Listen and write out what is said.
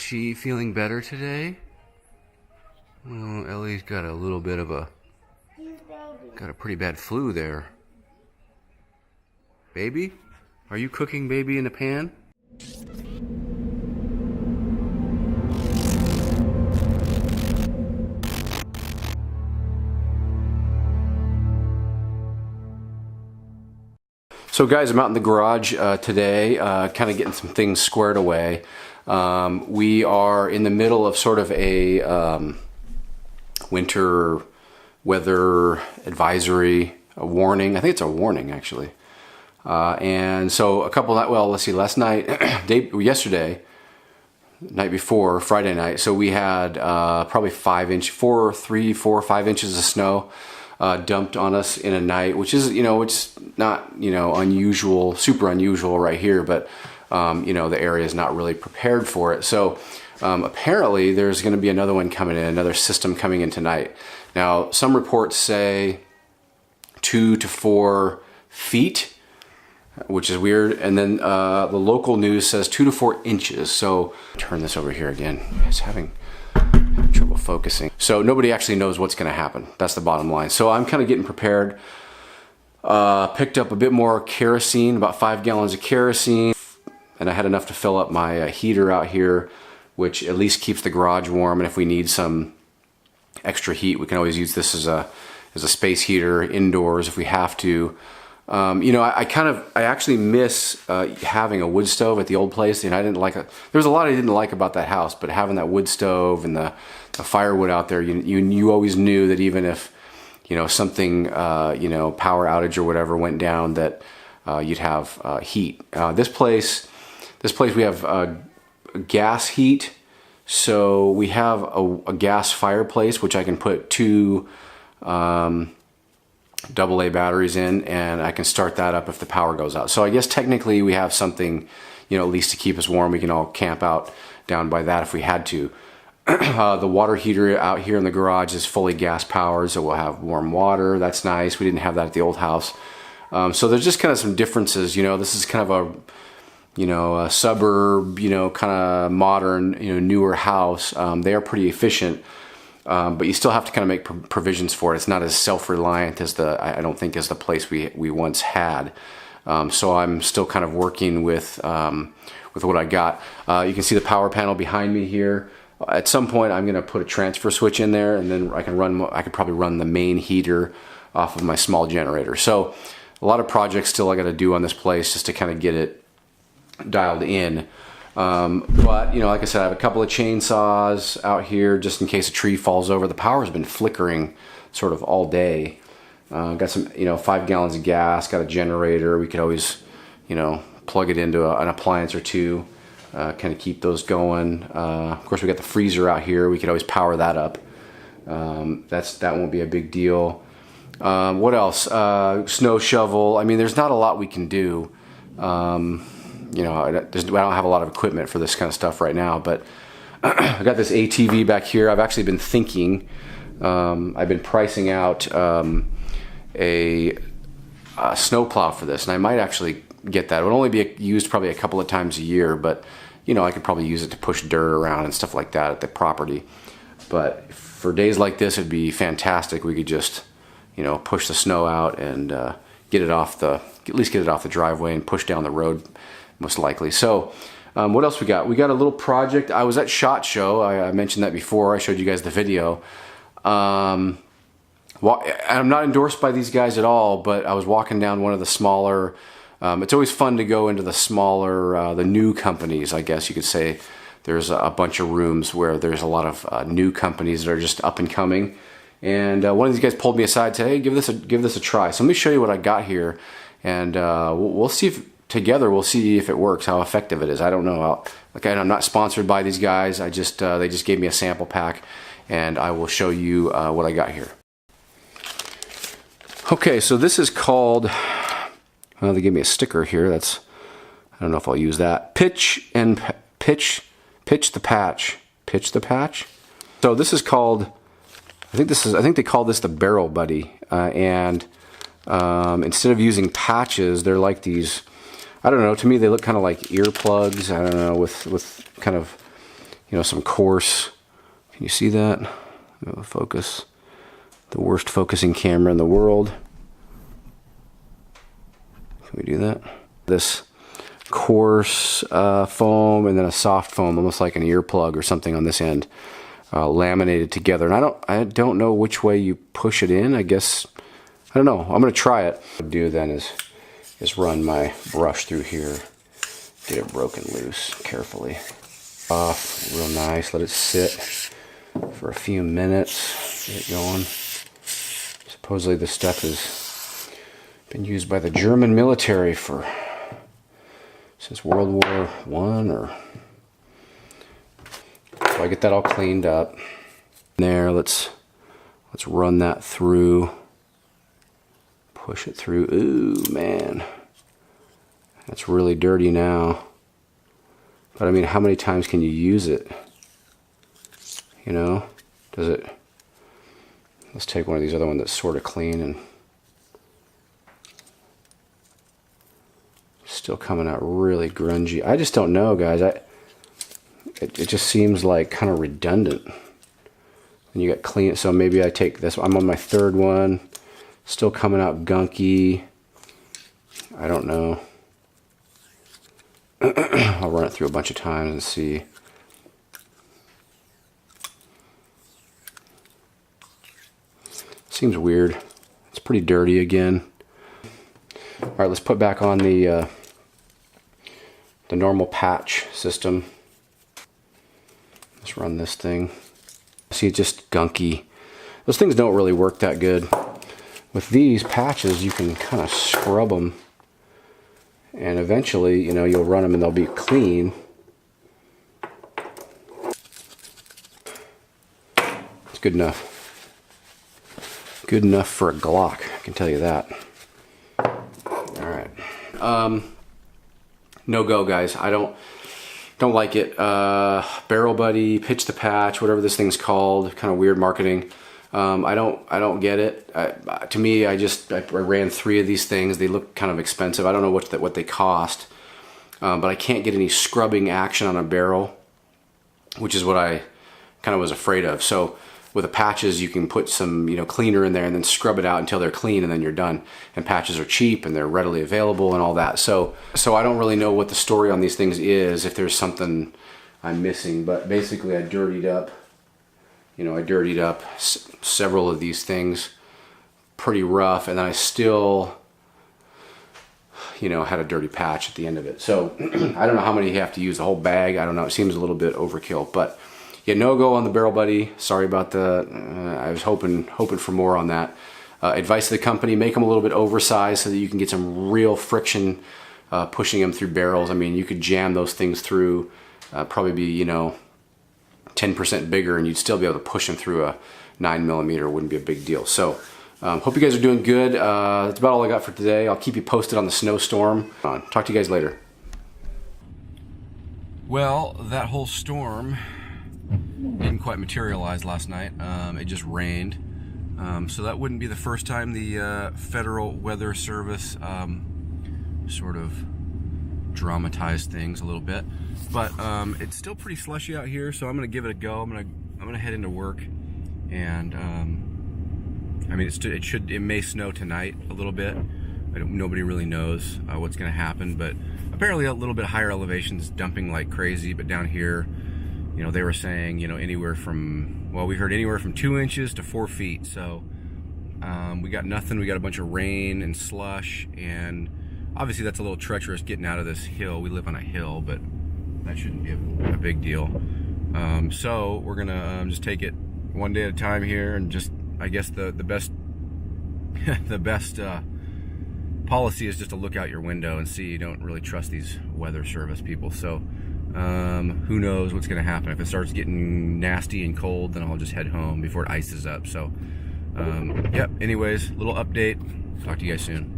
she feeling better today? Oh, Ellie's got a little bit of a, got a pretty bad flu there. Baby? Are you cooking baby in a pan? So guys, I'm out in the garage today, kind of getting some things squared away. We are in the middle of sort of a winter weather advisory, a warning. I think it's a warning actually. And so a couple of, well, let's see, last night, yesterday, night before, Friday night, so we had probably 5 inches, 4 or 5 inches of snow dumped on us in a night, which is, you know, it's not, you know, unusual, super unusual right here, but you know, the area is not really prepared for it. So apparently there's going to be another one coming in, another system coming in tonight. Now, some reports say 2 to 4 feet, which is weird. And then the local news says 2 to 4 inches. So turn this over here again. It's having trouble focusing. So nobody actually knows what's going to happen. That's the bottom line. So I'm kind of getting prepared. Picked up a bit more kerosene, about 5 gallons of kerosene. And I had enough to fill up my heater out here, which at least keeps the garage warm. And if we need some extra heat, we can always use this as a space heater indoors if we have to. You know, I actually miss having a wood stove at the old place, and I didn't like it. There was a lot I didn't like about that house, but having that wood stove and the firewood out there, you always knew that even if, you know, something, you know, power outage or whatever went down, that you'd have heat. This place we have gas heat, so we have a gas fireplace which I can put 2 AA batteries in, and I can start that up if the power goes out. So I guess technically we have something, you know, at least to keep us warm. We can all camp out down by that if we had to. The water heater out here in the garage is fully gas powered, so we'll have warm water. That's nice. We didn't have that at the old house. So there's just kind of some differences. You know, this is kind of a, you know, a suburb, you know, kind of modern, you know, newer house. They are pretty efficient. But you still have to kind of make provisions for it. It's not as self-reliant as I don't think, as the place we once had. So I'm still kind of working with what I got. You can see the power panel behind me here. At some point, I'm going to put a transfer switch in there, and then I could probably run the main heater off of my small generator. So a lot of projects still I got to do on this place just to kind of get it dialed in. But, you know, like I said, I have a couple of chainsaws out here just in case a tree falls over. The power's been flickering sort of all day. Got some, you know, 5 gallons of gas, got a generator. We could always, you know, plug it into an appliance or two, kind of keep those going. Of course, we got the freezer out here. We could always power that up. That won't be a big deal. What else? Snow shovel. I mean, there's not a lot we can do. You know, I don't have a lot of equipment for this kind of stuff right now, but I got this ATV back here. I've actually been thinking, I've been pricing out a snowplow for this, and I might actually get that. It would only be used probably a couple of times a year, but, you know, I could probably use it to push dirt around and stuff like that at the property. But for days like this, it'd be fantastic. We could just, you know, push the snow out and get it off at least get it off the driveway and push down the road, most likely. So what else we got? We got a little project. I was at SHOT Show. I mentioned that before. I showed you guys the video. Well, I'm not endorsed by these guys at all, but I was walking down one of the smaller, it's always fun to go into the smaller, the new companies, I guess you could say. There's a bunch of rooms where there's a lot of new companies that are just up and coming. And one of these guys pulled me aside and said, hey, give this a try. So let me show you what I got here. And we'll see if together we'll see if it works, how effective it is. I don't know. Again, I'm not sponsored by these guys. I just they just gave me a sample pack, and I will show you what I got here. Okay, so this is called. Well, they gave me a sticker here. I don't know if I'll use that. Pitch the patch. Pitch the patch. So this is called. I think they call this the Barrel Buddy, and instead of using patches, they're like these. I don't know. To me, they look kind of like earplugs. I don't know, with kind of some coarse. Can you see that? Focus. The worst focusing camera in the world. Can we do that? This coarse foam and then a soft foam, almost like an earplug or something on this end, laminated together. And I don't know which way you push it in. I guess, I don't know. I'm gonna try it. What I'll do then is run my brush through here, get it broken loose carefully. Off real nice, let it sit for a few minutes, get it going. Supposedly this stuff has been used by the German military since World War I, or so I get that all cleaned up. There, let's run that through. Push it through. Ooh, man. That's really dirty now. But I mean, how many times can you use it? You know? Does it... Let's take one of these other ones that's sort of clean and still coming out really grungy. I just don't know, guys. It just seems like kind of redundant. And you got clean, so maybe I take this. I'm on my third one. Still coming out gunky. I don't know. I'll run it through a bunch of times and see. Seems weird. It's pretty dirty again. All right, let's put back on the normal patch system. Let's run this thing. See, it's just gunky. Those things don't really work that good. With these patches, you can kind of scrub them, and eventually, you'll run them and they'll be clean. It's good enough. Good enough for a Glock, I can tell you that. Alright. No go, guys. I don't like it. Barrel Buddy, Pitch the Patch, whatever this thing's called, kind of weird marketing. I don't get it. To me, I ran 3 of these things. They look kind of expensive. I don't know what they cost, but I can't get any scrubbing action on a barrel, which is what I kind of was afraid of. So with the patches, you can put some cleaner in there and then scrub it out until they're clean, and then you're done. And patches are cheap and they're readily available and all that. So I don't really know what the story on these things is, if there's something I'm missing. But basically, I dirtied up several of these things pretty rough, and then I still had a dirty patch at the end of it. So I don't know how many you have to use, the whole bag. I don't know. It seems a little bit overkill, but yeah, no go on the Barrel Buddy. Sorry about the, I was hoping for more on that. Advice to the company, make them a little bit oversized so that you can get some real friction pushing them through barrels. I mean, you could jam those things through, probably be, 10% bigger, and you'd still be able to push them through a 9mm. It wouldn't be a big deal. So hope you guys are doing good. That's about all I got for today. I'll keep you posted on the snowstorm. Talk to you guys later. Well, that whole storm didn't quite materialize last night. It just rained. So that wouldn't be the first time the Federal Weather Service sort of dramatized things a little bit. But it's still pretty slushy out here, so I'm gonna give it a go. I'm gonna head into work, and I mean, it may snow tonight a little bit. Nobody really knows what's gonna happen, but apparently a little bit higher elevations dumping like crazy. But down here, they were saying, anywhere from, well, we heard anywhere from 2 inches to 4 feet. So we got nothing. We got a bunch of rain and slush, and obviously that's a little treacherous getting out of this hill. We live on a hill, but that shouldn't be a big deal. So we're gonna just take it one day at a time here, and just, I guess the best the best policy is just to look out your window and see. You don't really trust these weather service people. So who knows what's gonna happen. If it starts getting nasty and cold, then I'll just head home before it ices up. So yep, anyways, little update. Talk to you guys soon.